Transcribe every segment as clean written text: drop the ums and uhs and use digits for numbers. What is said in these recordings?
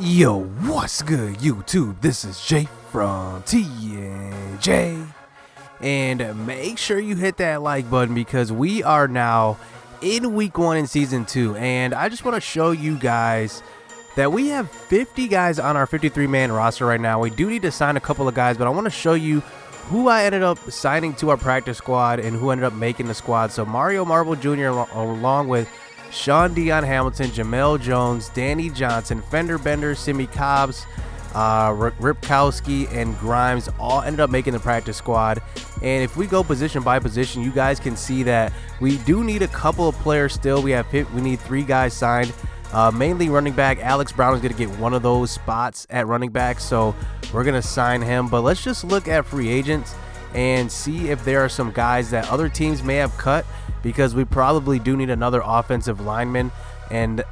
Yo, what's good, YouTube? This is Jay from TNJ. And make sure you hit that like button because we are now in week 1 in season 2. And I just want to show you guys that we have 50 guys on our 53-man roster right now. We do need to sign a couple of guys, but I want to show you who I ended up signing to our practice squad and who ended up making the squad. So Mario Marble Jr. along with Sean Dion Hamilton, Jamel Jones, Danny Johnson, Fender Bender, Simi Cobbs, Ripkowski, and Grimes all ended up making the practice squad. And if we go position by position, you guys can see that we do need a couple of players still. We need 3 guys signed. Mainly running back. Alex Brown is going to get one of those spots at running back, so we're going to sign him. But let's just look at free agents and see if there are some guys that other teams may have cut, because we probably do need another offensive lineman. And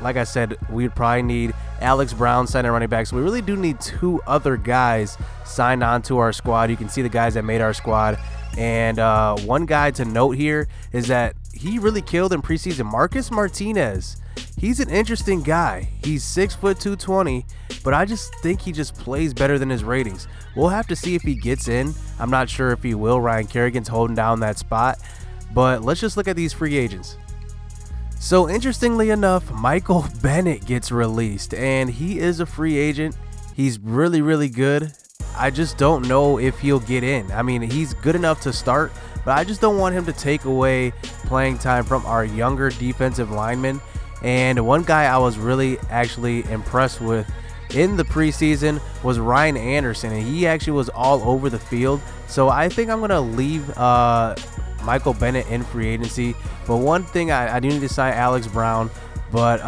like I said, we'd probably need Alex Brown signed at running back. So we really do need 2 other guys signed onto our squad. You can see the guys that made our squad. And one guy to note here is that he really killed in preseason. Marcus Martinez. He's an interesting guy. He's 6 foot 220, but I just think he just plays better than his ratings. We'll have to see if he gets in. I'm not sure if he will. Ryan Kerrigan's holding down that spot. But let's just look at these free agents. So interestingly enough, Michael Bennett gets released, and he is a free agent. He's really, really good. I just don't know if he'll get in. I mean, he's good enough to start, but I just don't want him to take away playing time from our younger defensive linemen. And one guy I was really actually impressed with in the preseason was Ryan Anderson, and he actually was all over the field. So I think I'm going to leave Michael Bennett in free agency. But one thing I do need to sign Alex Brown, but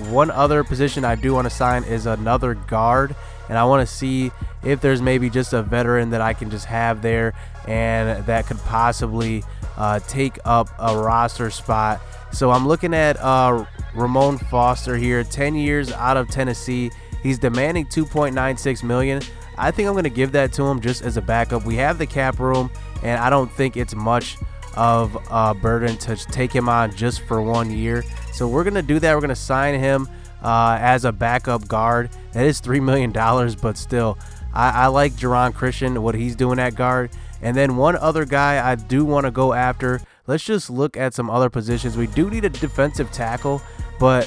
one other position I do want to sign is another guard, and I want to see if there's maybe just a veteran that I can just have there and that could possibly take up a roster spot. So I'm looking at Ramon Foster here, 10 years out of Tennessee. He's demanding $2.96 million. I think I'm going to give that to him just as a backup. We have the cap room, and I don't think it's much of a burden to take him on just for 1 year. So we're going to do that. We're going to sign him as a backup guard. That is $3 million, but still, I like Jerron Christian, what he's doing at guard. And then one other guy I do want to go after. Let's just look at some other positions. We do need a defensive tackle, but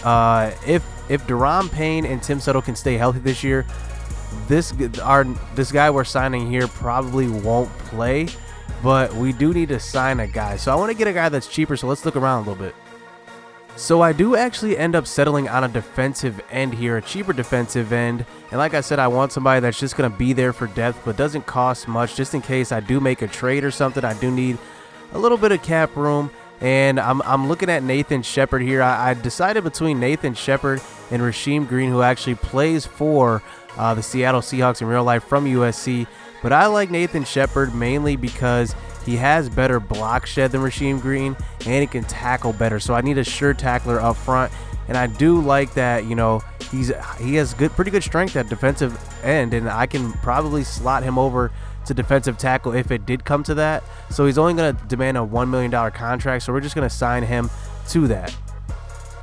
if Deron Payne and Tim Settle can stay healthy this year, this guy we're signing here probably won't play, but we do need to sign a guy. So I want to get a guy that's cheaper, so let's look around a little bit. So I do actually end up settling on a defensive end here, a cheaper defensive end. And like I said, I want somebody that's just going to be there for depth, but doesn't cost much, just in case I do make a trade or something. I do need a little bit of cap room. And I'm looking at Nathan Shepard here. I decided between Nathan Shepard and Rasheem Green, who actually plays for the Seattle Seahawks in real life from USC. But I like Nathan Shepard mainly because he has better block shed than Rasheem Green, and he can tackle better. So I need a sure tackler up front. And I do like that, you know, he has pretty good strength at defensive end, and I can probably slot him over to defensive tackle if it did come to that. So he's only going to demand a $1 million contract, so we're just going to sign him to that.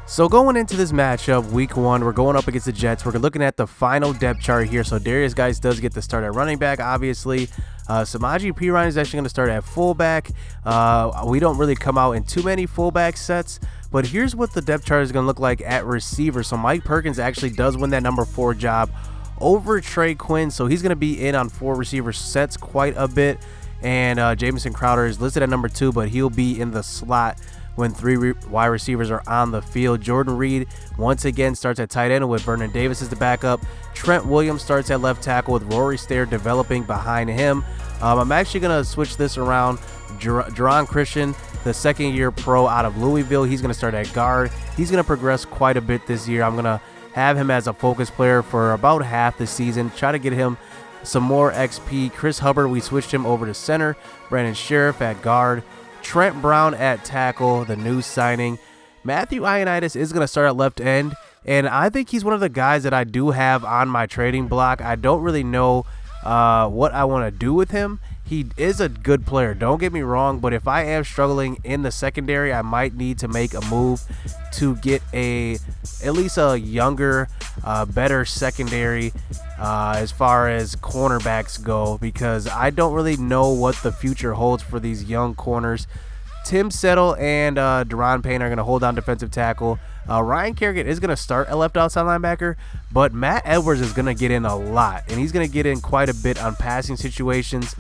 So going into this matchup, week 1, we're going up against the Jets. We're looking at the final depth chart here. So Darius Geis does get the start at running back, obviously. Samaje Perine is actually going to start at fullback. We don't really come out in too many fullback sets, but here's what the depth chart is going to look like at receiver. So Mike Perkins actually does win that number 4 job over Trey Quinn, so he's going to be in on 4 receiver sets quite a bit. And Jamison Crowder is listed at number 2, but he'll be in the slot when 3 wide receivers are on the field. Jordan Reed once again starts at tight end with Vernon Davis as the backup. Trent Williams starts at left tackle with Rory Stair developing behind him. I'm actually going to switch this around. Jerron Christian, the second-year pro out of Louisville, he's going to start at guard. He's going to progress quite a bit this year. I'm going to have him as a focus player for about half the season. Try to get him some more XP. Chris Hubbard, we switched him over to center. Brandon Sheriff at guard. Trent Brown at tackle, the new signing. Matthew Ioannidis is going to start at left end, and I think he's one of the guys that I do have on my trading block. I don't really know what I want to do with him. he is a good player, don't get me wrong, but if I am struggling in the secondary, I might need to make a move to get at least a younger, better secondary as far as cornerbacks go, because I don't really know what the future holds for these young corners. Tim Settle and Deron Payne are going to hold down defensive tackle. Ryan Kerrigan is going to start a left outside linebacker, but Matt Edwards is going to get in a lot, and he's going to get in quite a bit on passing situations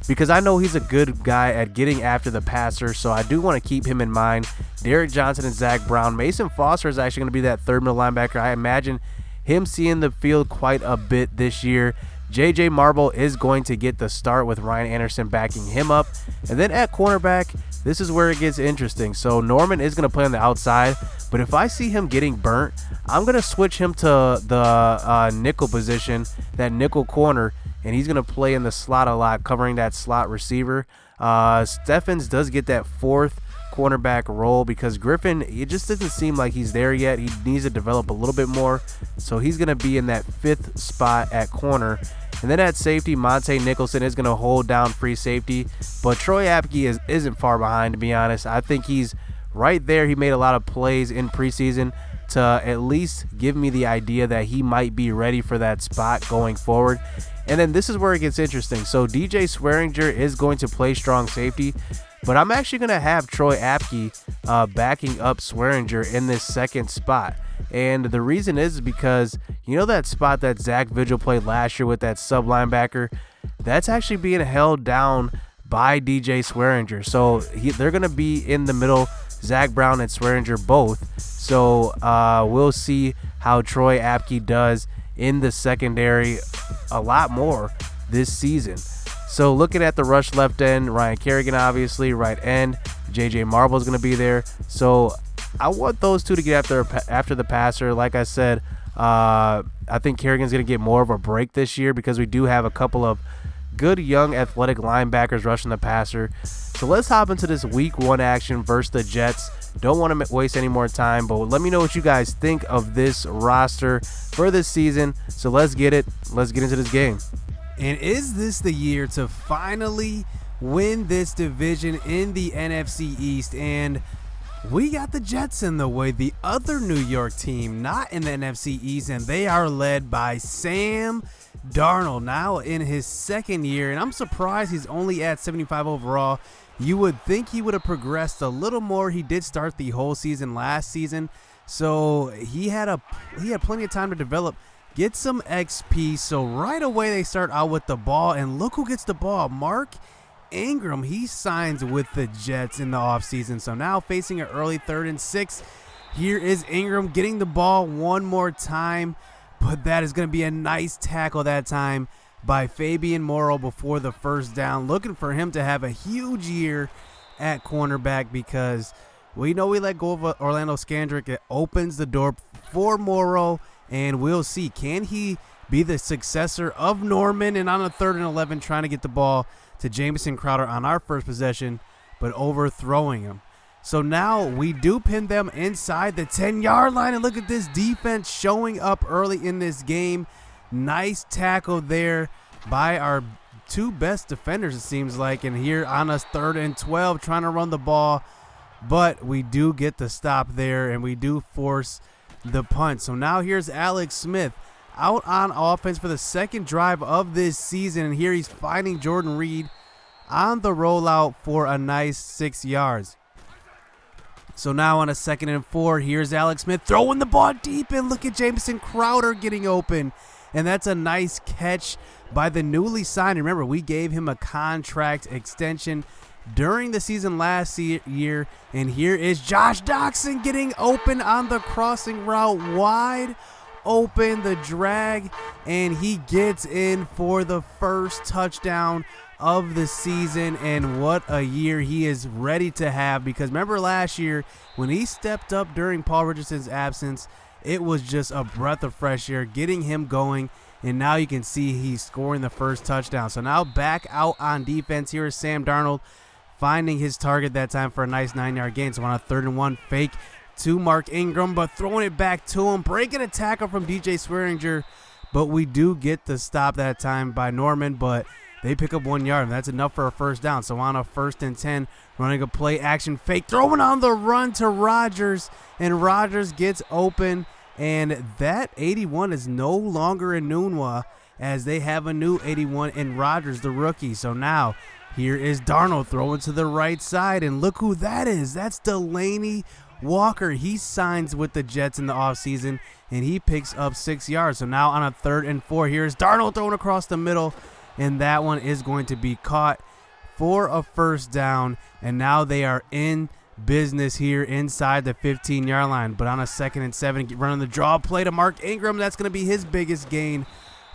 because I know he's a good guy at getting after the passer, so I do want to keep him in mind. Derek Johnson and Zach Brown. Mason Foster is actually going to be that third middle linebacker. I imagine him seeing the field quite a bit this year. JJ Marble is going to get the start with Ryan Anderson backing him up. And then at cornerback, this is where it gets interesting. So Norman is going to play on the outside, but if I see him getting burnt, I'm going to switch him to the nickel position, that nickel corner, and he's going to play in the slot a lot, covering that slot receiver. Steffens does get that fourth cornerback role because Griffin, it just doesn't seem like he's there yet. He needs to develop a little bit more, so he's going to be in that fifth spot at corner. And then at safety, Monte Nicholson is going to hold down free safety, but Troy Apke isn't far behind, to be honest. I think he's right there. He made a lot of plays in preseason to at least give me the idea that he might be ready for that spot going forward. And then this is where it gets interesting. So DJ Swearinger is going to play strong safety, but I'm actually going to have Troy Apke backing up Swearinger in this second spot. And the reason is because, you know, that spot that Zach Vigil played last year with that sub linebacker, that's actually being held down by DJ Swearinger. So they're going to be in the middle, Zach Brown and Swearinger both. So we'll see how Troy Apke does in the secondary a lot more this season. So looking at the rush left end, Ryan Kerrigan obviously, right end, JJ Marble is going to be there. So I want those two to get after the passer. Like I said, I think Kerrigan's going to get more of a break this year because we do have a couple of good young athletic linebackers rushing the passer. So let's hop into this week 1 action versus the Jets. Don't want to waste any more time, but let me know what you guys think of this roster for this season. So let's get it. Let's get into this game. And is this the year to finally win this division in the NFC East? And we got the Jets in the way, the other New York team, not in the NFC East, and they are led by Sam Darnold, now in his second year, and I'm surprised he's only at 75 overall. You would think he would have progressed a little more. He did start the whole season last season, so he had plenty of time to develop, get some XP. So right away they start out with the ball, and look who gets the ball. Mark Ingram, he signs with the Jets in the offseason. So now facing an early 3rd and 6. Here is Ingram getting the ball one more time, but that is going to be a nice tackle that time by Fabian Morrow before the first down. Looking for him to have a huge year at cornerback because we know we let go of Orlando Scandrick. It opens the door for Morrow, and we'll see. Can he be the successor of Norman? And on a 3rd and 11, trying to get the ball to Jamison Crowder on our first possession, but overthrowing him. So now we do pin them inside the 10-yard line, and look at this defense showing up early in this game. Nice tackle there by our two best defenders, it seems like, and here on us 3rd and 12 trying to run the ball, but we do get the stop there, and we do force the punt. So now here's Alex Smith out on offense for the second drive of this season, and here he's finding Jordan Reed on the rollout for a nice 6 yards. So now on a 2nd and 4, here's Alex Smith throwing the ball deep, and look at Jamison Crowder getting open, and that's a nice catch by the newly signed. Remember, we gave him a contract extension during the season last year, and here is Josh Doxson getting open on the crossing route, wide open, the drag, and he gets in for the first touchdown of the season. And what a year he is ready to have, because remember last year when he stepped up during Paul Richardson's absence, it was just a breath of fresh air getting him going, and now you can see he's scoring the first touchdown. So now back out on defense, here is Sam Darnold finding his target that time for a nice 9-yard gain. So on a 3rd and 1, fake to Mark Ingram, but throwing it back to him, breaking a tackle from DJ Swearinger, but we do get the stop that time by Norman. But They pick up 1 yard, and that's enough for a first down. So on a 1st and 10, running a play action fake, throwing on the run to Rodgers, and Rodgers gets open, and that 81 is no longer in Nunwa, as they have a new 81 in Rodgers, the rookie. So now here is Darnold throwing to the right side, and look who that is. That's Delaney Walker. He signs with the Jets in the offseason, and he picks up 6 yards. So now on a 3rd and 4, here's Darnold throwing across the middle, and that one is going to be caught for a first down. And now they are in business here inside the 15-yard line. But on a 2nd and 7, running the draw play to Mark Ingram. That's going to be his biggest gain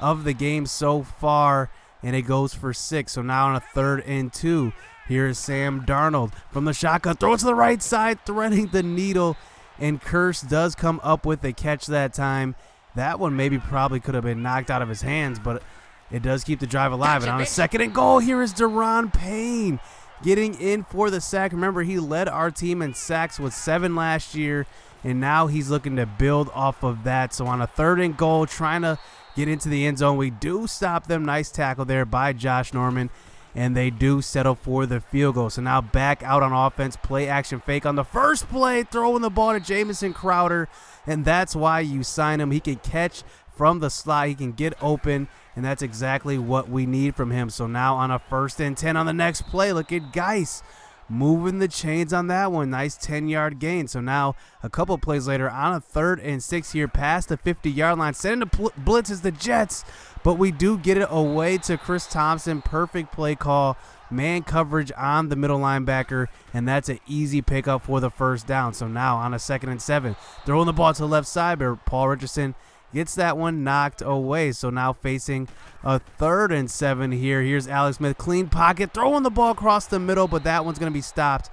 of the game so far, and it goes for 6. So now on a 3rd and 2, here is Sam Darnold from the shotgun. Throw it to the right side, threading the needle, and Curse does come up with a catch that time. That one probably could have been knocked out of his hands, but it does keep the drive alive. And on a 2nd and goal, here is Deron Payne getting in for the sack. Remember, he led our team in sacks with 7 last year, and now he's looking to build off of that. So on a 3rd and goal, trying to get into the end zone, we do stop them. Nice tackle there by Josh Norman, and they do settle for the field goal. So now back out on offense, play action fake on the first play, throwing the ball to Jamison Crowder, and that's why you sign him. He can catch from the slot, he can get open, and that's exactly what we need from him. So now on a 1st and 10 on the next play, look at Geis moving the chains on that one. Nice 10-yard gain. So now a couple plays later on a 3rd and 6 here past the 50-yard line, sending the blitz is the Jets, but we do get it away to Chris Thompson. Perfect play call, man coverage on the middle linebacker, and that's an easy pickup for the first down. So now on a 2nd and 7, throwing the ball to the left side, but Paul Richardson gets that one knocked away. So now facing a 3rd and 7 here. Here's Alex Smith, clean pocket, throwing the ball across the middle, but that one's going to be stopped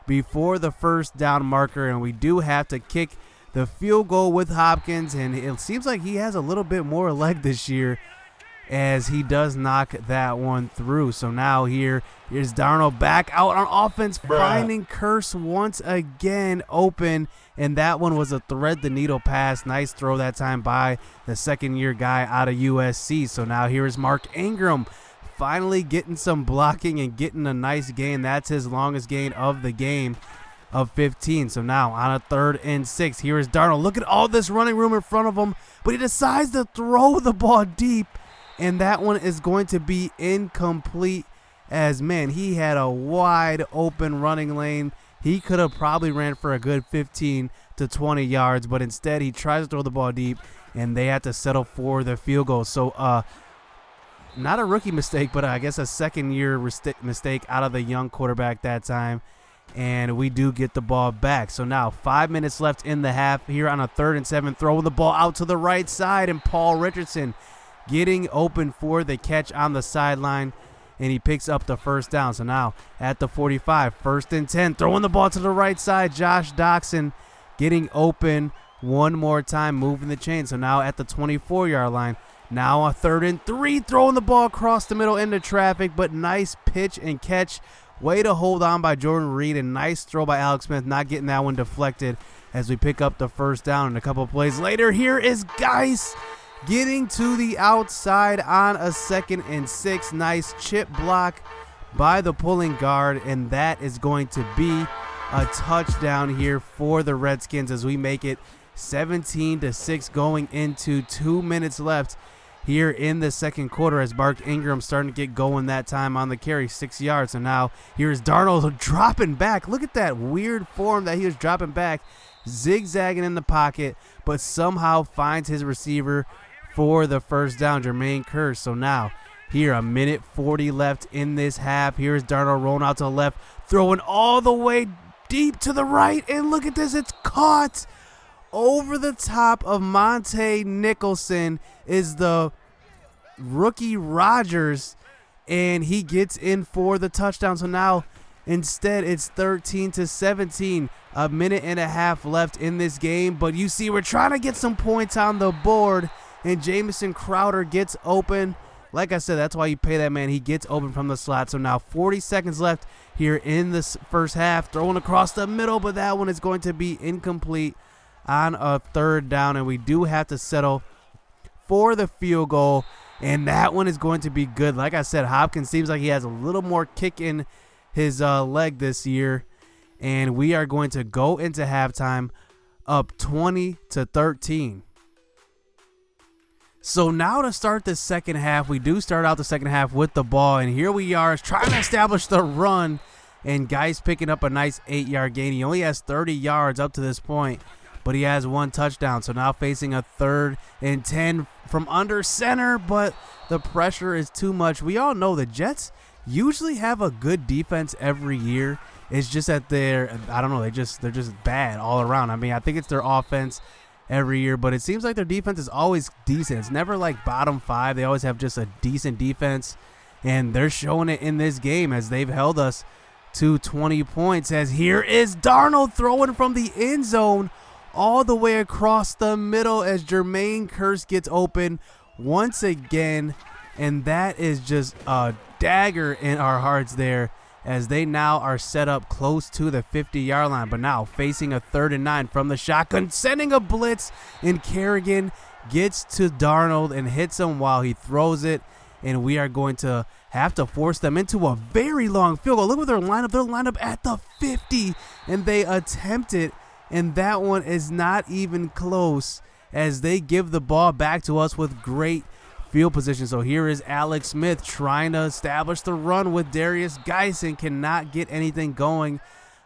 before the first down marker, and we do have to kick the field goal with Hopkins, and it seems like he has a little bit more leg this year as he does knock that one through. So now here's Darnold back out on offense, finding Curse once again open, and that one was a thread the needle pass. Nice throw that time by the 2nd-year guy out of USC. So now here is Mark Ingram finally getting some blocking and getting a nice gain. That's his longest gain of the game of 15. So now on a 3rd and 6, here is Darnold. Look at all this running room in front of him, but he decides to throw the ball deep, and that one is going to be incomplete, as, man, he had a wide open running lane. He could have probably ran for a good 15 to 20 yards, but instead he tries to throw the ball deep, and they have to settle for the field goal. So not a rookie mistake, but I guess a 2nd-year mistake out of the young quarterback that time, and we do get the ball back. So now 5 minutes left in the half here on a 3rd and 7, throwing the ball out to the right side, and Paul Richardson getting open for the catch on the sideline, and he picks up the first down. So now at the 45, 1st and 10, throwing the ball to the right side, Josh Doxson getting open one more time, moving the chain. So now at the 24-yard line, now a 3rd and 3, throwing the ball across the middle into traffic, but nice pitch and catch. Way to hold on by Jordan Reed, and nice throw by Alex Smith, not getting that one deflected as we pick up the first down. And a couple plays later, here is Geis getting to the outside on a 2nd and 6. Nice chip block by the pulling guard, and that is going to be a touchdown here for the Redskins as we make it 17-6 going into 2 minutes left here in the 2nd quarter, as Mark Ingram starting to get going that time on the carry, 6 yards. So now here's Darnold dropping back. Look at that weird form that he was dropping back, zigzagging in the pocket, but somehow finds his receiver for the first down, Jermaine Kearse. So now here, a minute 40 left in this half. Here's Darnold rolling out to the left, throwing all the way deep to the right, and look at this, it's caught over the top of Monte Nicholson is the rookie Rodgers, and he gets in for the touchdown. So now instead it's 13-17, a minute and a half left in this game, but you see we're trying to get some points on the board, and Jamison Crowder gets open. Like I said, that's why you pay that man. He gets open from the slot. So now 40 seconds left here in this first half, throwing across the middle, but that one is going to be incomplete on a 3rd down, and we do have to settle for the field goal. and that one is going to be good. Like I said, Hopkins seems like he has a little more kick in his leg this year, and we are going to go into halftime up 20-13. So now to start the second half, we do start out the second half with the ball, and here we are trying to establish the run, and Geis picking up a nice 8-yard gain. He only has 30 yards up to this point, but he has 1 touchdown. So now facing a 3rd and 10 from under center, but the pressure is too much. We all know the Jets usually have a good defense every year. It's just that they're just bad all around. I mean, I think it's their offense every year, but it seems like their defense is always decent. It's never like bottom 5. They always have just a decent defense, and they're showing it in this game as they've held us to 20 points. As here is Darnold throwing from the end zone all the way across the middle as Jermaine Kearse gets open once again, and that is just a dagger in our hearts there, as they now are set up close to the 50-yard line, but now facing a 3rd and 9 from the shotgun, sending a blitz, and Kerrigan gets to Darnold and hits him while he throws it, and we are going to have to force them into a very long field goal. Look at their lineup. They're lined up at the 50, and they attempt it, and that one is not even close, as they give the ball back to us with great field position. So here is Alex Smith trying to establish the run with Darius Geis and cannot get anything going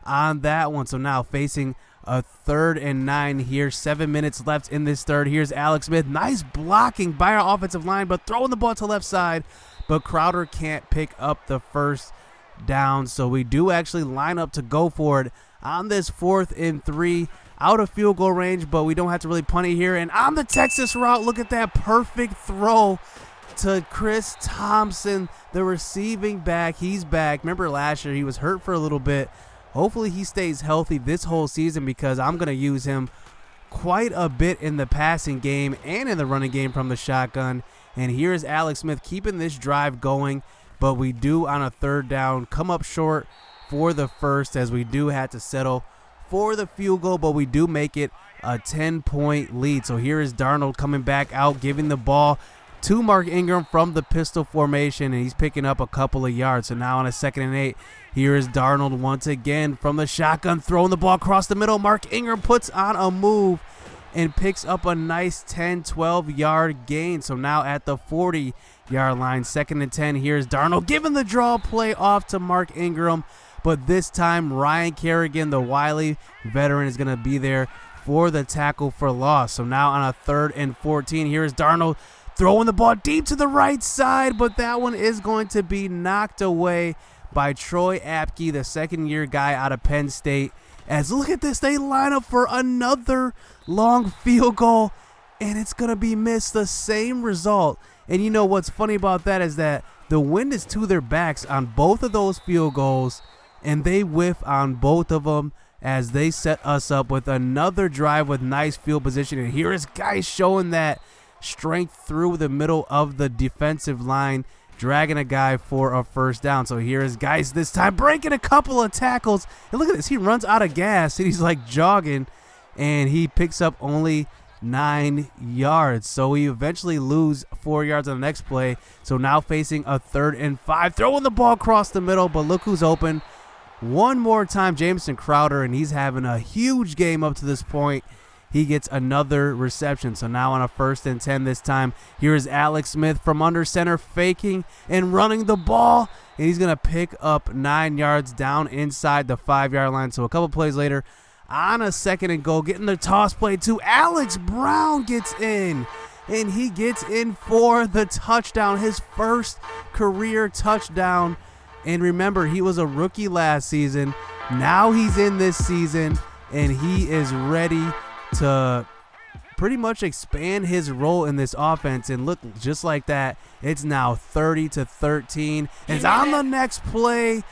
on that one. So now facing a 3rd and 9 here. 7 minutes left in this third. Here's Alex Smith. Nice blocking by our offensive line, but throwing the ball to left side. But Crowder can't pick up the first down. So we do actually line up to go for it on this 4th and 3. Out of field goal range, but we don't have to really punt it here. And on the Texas route, look at that perfect throw to Chris Thompson, the receiving back. He's back. Remember last year he was hurt for a little bit. Hopefully he stays healthy this whole season, because I'm going to use him quite a bit in the passing game and in the running game from the shotgun. And here's Alex Smith keeping this drive going, but we do on a 3rd down come up short for the first, as we do have to settle for the field goal, but we do make it a 10-point lead. So here is Darnold coming back out, giving the ball to Mark Ingram from the pistol formation, and he's picking up a couple of yards. So now on a 2nd and 8, here is Darnold once again from the shotgun, throwing the ball across the middle. Mark Ingram puts on a move and picks up a nice 10-12 yard gain. So now at the 40-yard line, 2nd and 10, here's Darnold giving the draw play off to Mark Ingram. But this time, Ryan Kerrigan, the wily veteran, is going to be there for the tackle for loss. So now on a 3rd and 14, here's Darnold throwing the ball deep to the right side, but that one is going to be knocked away by Troy Apke, the 2nd-year guy out of Penn State. As look at this, they line up for another long field goal, and it's going to be missed. The same result. And you know what's funny about that is that the wind is to their backs on both of those field goals, and they whiff on both of them as they set us up with another drive with nice field position. And here is Geis showing that strength through the middle of the defensive line, dragging a guy for a first down. So here is Geis this time breaking a couple of tackles. And look at this. He runs out of gas, and he's like jogging, and he picks up only 9 yards. So we eventually lose 4 yards on the next play. So now facing a 3rd and 5, throwing the ball across the middle, but look who's open. One more time, Jamison Crowder, and he's having a huge game up to this point. He gets another reception. So now on a 1st and 10 this time, here's Alex Smith from under center faking and running the ball, and he's going to pick up 9 yards down inside the 5-yard line. So a couple plays later, on a 2nd and goal, getting the toss play to Alex Brown gets in, and he gets in for the touchdown, his first career touchdown. And remember, he was a rookie last season. Now he's in this season, and he is ready to pretty much expand his role in this offense. And look, just like that, it's now 30-13. It's on the next play,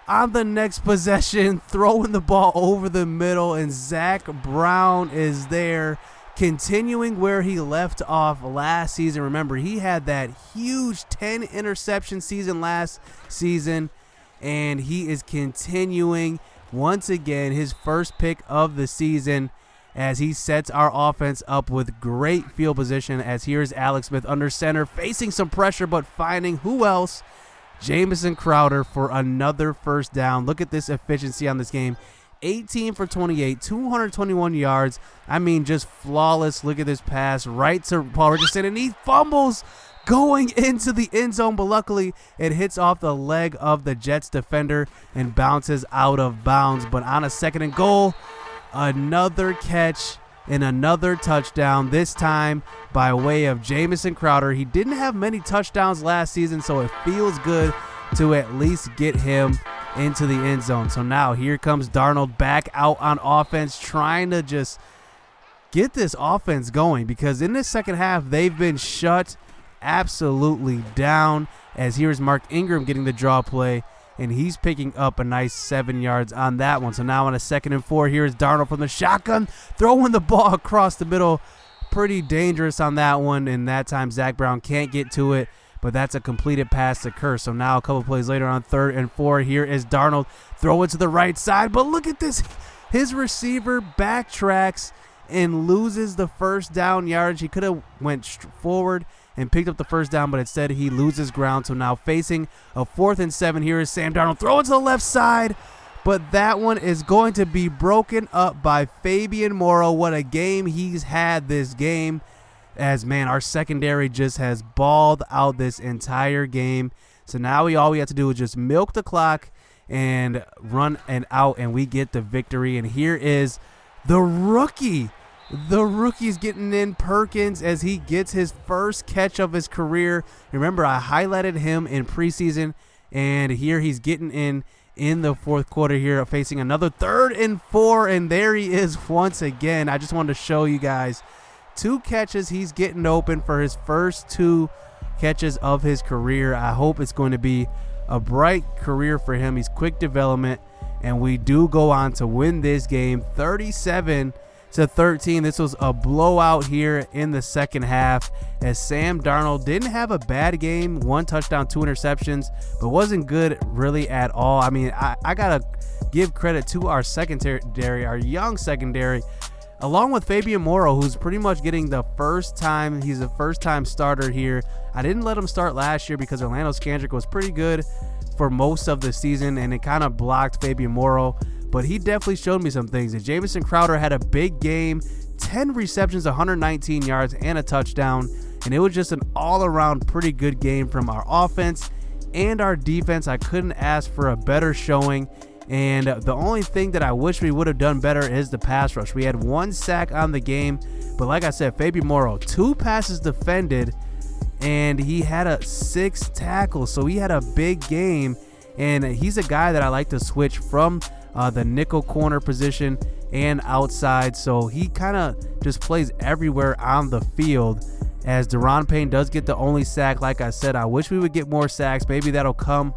on the next possession, throwing the ball over the middle, and Zach Brown is there, continuing where he left off last season. Remember, he had that huge 10 interception season last season, and he is continuing once again his first pick of the season. as he sets our offense up with great field position, as here's Alex Smith under center, facing some pressure, but finding who else? Jamison Crowder for another first down. Look at this efficiency on this game. 18 for 28, 221 yards. I mean, just flawless. Look at this pass right to Paul Richardson, and he fumbles going into the end zone, but luckily it hits off the leg of the Jets defender and bounces out of bounds. But on a 2nd and goal, another catch and another touchdown, this time by way of Jamison Crowder. He didn't have many touchdowns last season, so it feels good to at least get him into the end zone. So now here comes Darnold back out on offense, trying to just get this offense going, because in this second half they've been shut absolutely down, as here's Mark Ingram getting the draw play, and he's picking up a nice 7 yards on that one. So now on a 2nd and 4, here's Darnold from the shotgun, throwing the ball across the middle. Pretty dangerous on that one, and that time Zach Brown can't get to it, but that's a completed pass to Kerr. So now a couple plays later on 3rd and 4, here is Darnold throwing to the right side, but look at this. His receiver backtracks and loses the first down yardage. He could have went forward and picked up the first down, but instead he loses ground. So now facing a 4th and 7, here is Sam Darnold throwing to the left side, but that one is going to be broken up by Fabian Morrow. What a game he's had this game, as man, our secondary just has balled out this entire game. So now all we have to do is just milk the clock and run and out, and we get the victory. And here is the rookie. The rookie's getting in, Perkins, as he gets his first catch of his career. Remember, I highlighted him in preseason, and here he's getting in the 4th quarter here, facing another 3rd and 4, and there he is once again. I just wanted to show you guys 2 catches. He's getting open for his first 2 catches of his career. I hope it's going to be a bright career for him. He's quick development, and we do go on to win this game 37-13. This was a blowout here in the second half, as Sam Darnold didn't have a bad game. 1 touchdown, 2 interceptions, but wasn't good really at all. I mean, I gotta give credit to our secondary, our young secondary, along with Fabian Morrow, who's pretty much getting the first time. He's a first-time starter here. I didn't let him start last year because Orlando Scandrick was pretty good for most of the season, and it kind of blocked Fabian Morrow. But he definitely showed me some things. And Jamison Crowder had a big game, 10 receptions, 119 yards, and a touchdown. And it was just an all-around pretty good game from our offense and our defense. I couldn't ask for a better showing. And the only thing that I wish we would have done better is the pass rush. We had 1 sack on the game. But like I said, Fabian Morrow, 2 passes defended, and he had 6 tackles. So he had a big game. And he's a guy that I like to switch from the nickel corner position and outside, so he kind of just plays everywhere on the field, as Deron Payne does get the only sack. Like I said, I wish we would get more sacks. Maybe that'll come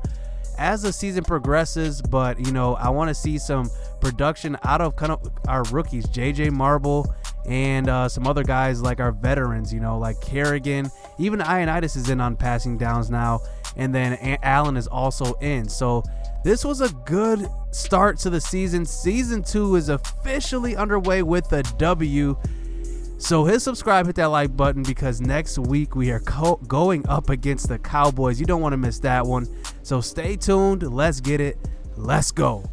as the season progresses, but you know, I want to see some production out of kind of our rookies, JJ Marble, and some other guys like our veterans, you know, like Kerrigan. Even Ioannidis is in on passing downs now, and then Allen is also in. So this was a good start to the season. Season 2 is officially underway with a W. So hit subscribe, hit that like button, because next week we are going up against the Cowboys. You don't want to miss that one. So stay tuned. Let's get it. Let's go.